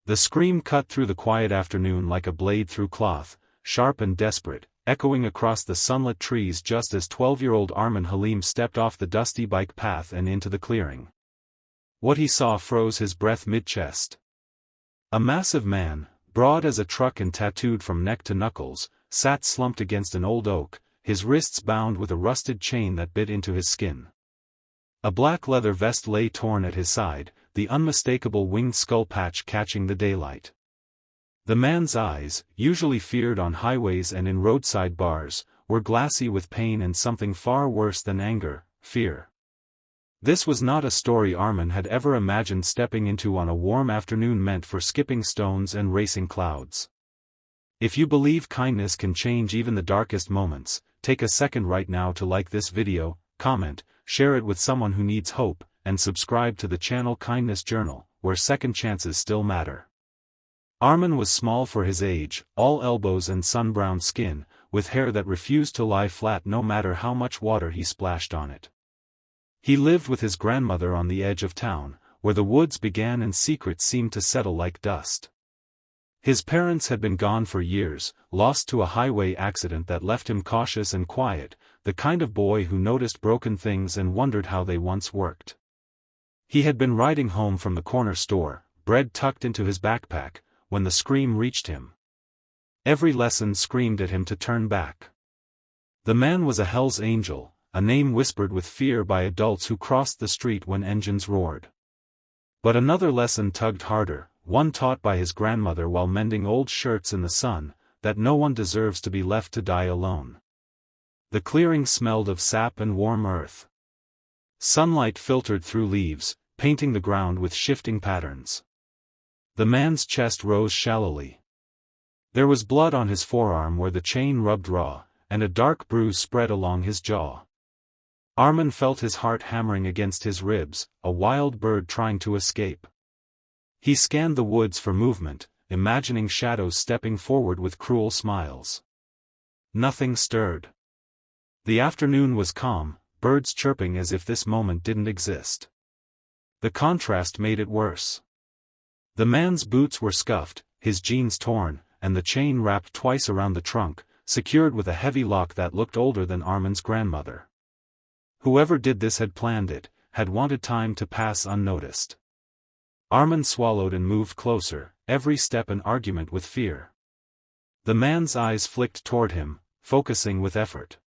The scream cut through the quiet afternoon like a blade through cloth, sharp and desperate, echoing across the sunlit trees just as 12-year-old Armin Halim stepped off the dusty bike path and into the clearing. What he saw froze his breath mid-chest. A massive man, broad as a truck and tattooed from neck to knuckles, sat slumped against an old oak, his wrists bound with a rusted chain that bit into his skin. A black leather vest lay torn at his side, the unmistakable winged skull patch catching the daylight. The man's eyes, usually feared on highways and in roadside bars, were glassy with pain and something far worse than anger, fear. This was not a story Armin had ever imagined stepping into on a warm afternoon meant for skipping stones and racing clouds. If you believe kindness can change even the darkest moments, take a second right now to like this video, comment, share it with someone who needs hope, and subscribe to the channel Kindness Journal, where second chances still matter. Armin was small for his age, all elbows and sun-browned skin, with hair that refused to lie flat no matter how much water he splashed on it. He lived with his grandmother on the edge of town, where the woods began and secrets seemed to settle like dust. His parents had been gone for years, lost to a highway accident that left him cautious and quiet, the kind of boy who noticed broken things and wondered how they once worked. He had been riding home from the corner store, bread tucked into his backpack, when the scream reached him. Every lesson screamed at him to turn back. The man was a Hell's Angel, a name whispered with fear by adults who crossed the street when engines roared. But another lesson tugged harder, one taught by his grandmother while mending old shirts in the sun, that no one deserves to be left to die alone. The clearing smelled of sap and warm earth. Sunlight filtered through leaves, painting the ground with shifting patterns. The man's chest rose shallowly. There was blood on his forearm where the chain rubbed raw, and a dark bruise spread along his jaw. Armin felt his heart hammering against his ribs, a wild bird trying to escape. He scanned the woods for movement, imagining shadows stepping forward with cruel smiles. Nothing stirred. The afternoon was calm, birds chirping as if this moment didn't exist. The contrast made it worse. The man's boots were scuffed, his jeans torn, and the chain wrapped twice around the trunk, secured with a heavy lock that looked older than Armin's grandmother. Whoever did this had planned it, had wanted time to pass unnoticed. Armin swallowed and moved closer, every step an argument with fear. The man's eyes flicked toward him, focusing with effort.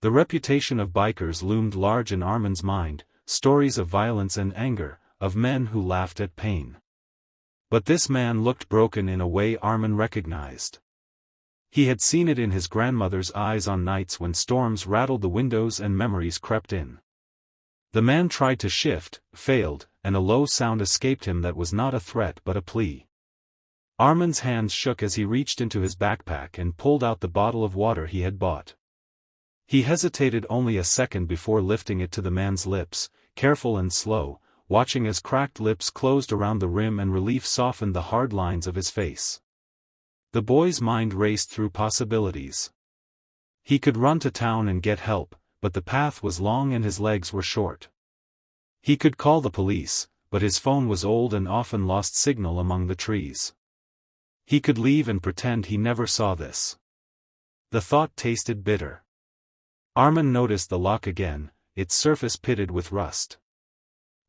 The reputation of bikers loomed large in Armin's mind, stories of violence and anger, of men who laughed at pain. But this man looked broken in a way Armin recognized. He had seen it in his grandmother's eyes on nights when storms rattled the windows and memories crept in. The man tried to shift, failed, and a low sound escaped him that was not a threat but a plea. Armin's hands shook as he reached into his backpack and pulled out the bottle of water he had bought. He hesitated only a second before lifting it to the man's lips, careful and slow, watching as cracked lips closed around the rim and relief softened the hard lines of his face. The boy's mind raced through possibilities. He could run to town and get help, but the path was long and his legs were short. He could call the police, but his phone was old and often lost signal among the trees. He could leave and pretend he never saw this. The thought tasted bitter. Armin noticed the lock again, its surface pitted with rust.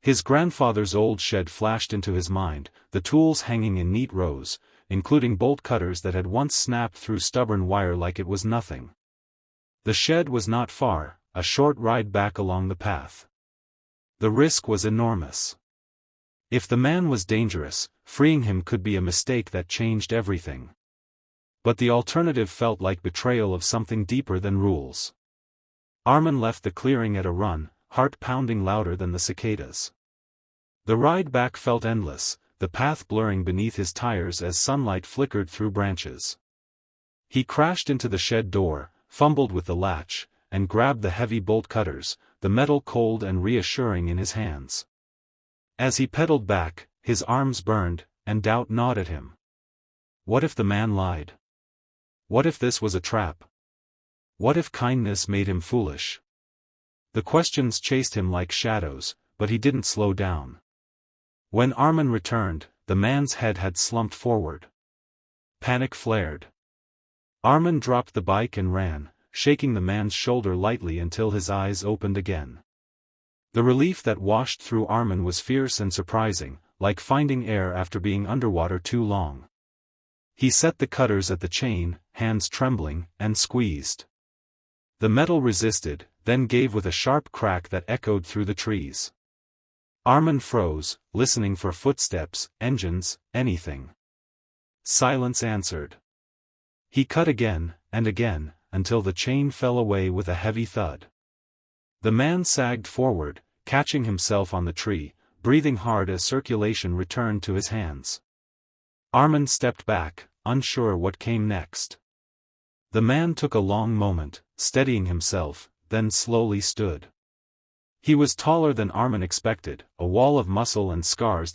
His grandfather's old shed flashed into his mind, the tools hanging in neat rows, including bolt cutters that had once snapped through stubborn wire like it was nothing. The shed was not far, a short ride back along the path. The risk was enormous. If the man was dangerous, freeing him could be a mistake that changed everything. But the alternative felt like betrayal of something deeper than rules. Armin left the clearing at a run, heart pounding louder than the cicadas. The ride back felt endless, the path blurring beneath his tires as sunlight flickered through branches. He crashed into the shed door, fumbled with the latch, and grabbed the heavy bolt cutters, the metal cold and reassuring in his hands. As he pedaled back, his arms burned, and doubt gnawed at him. What if the man lied? What if this was a trap? What if kindness made him foolish? The questions chased him like shadows, but he didn't slow down. When Armin returned, the man's head had slumped forward. Panic flared. Armin dropped the bike and ran, shaking the man's shoulder lightly until his eyes opened again. The relief that washed through Armin was fierce and surprising, like finding air after being underwater too long. He set the cutters at the chain, hands trembling, and squeezed. The metal resisted, then gave with a sharp crack that echoed through the trees. Armin froze, listening for footsteps, engines, anything. Silence answered. He cut again, and again, until the chain fell away with a heavy thud. The man sagged forward, catching himself on the tree, breathing hard as circulation returned to his hands. Armin stepped back, unsure what came next. The man took a long moment, steadying himself, then slowly stood. He was taller than Armin expected, a wall of muscle and scars